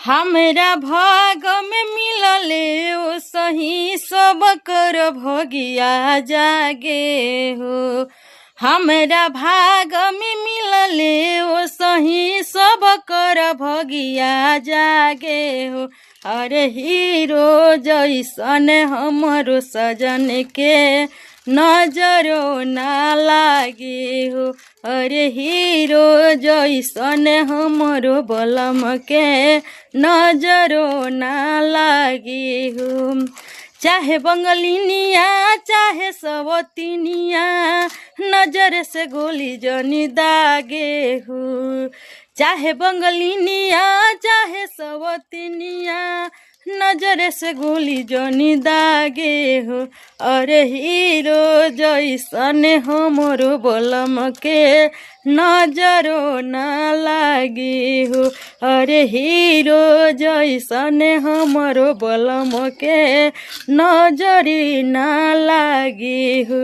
हमरा भाग में मिलले ओ सही सब कर भगिया जागे हो। हमरा भाग में मिलले ओ सही सब कर भगिया जागे हो। अरे हीरो जैसन हमरो सजन के नजरो ना लागे हो। अरे हीरो जैसन हमरो बलम के नजरो ना लागे हो। चाहे बंगलिनिया चाहे सवतिनिया नजर से गोली जनी दागे हो। चाहे बंगलिनिया चाहे सवतिनिया नजर से गोली जनी दागे हो। अरे हीरो जैसन हमरो बलम के नजरो ना लागे हो। अरे हीरो जैसन हमरो बलम के नजरी ना लागे हो।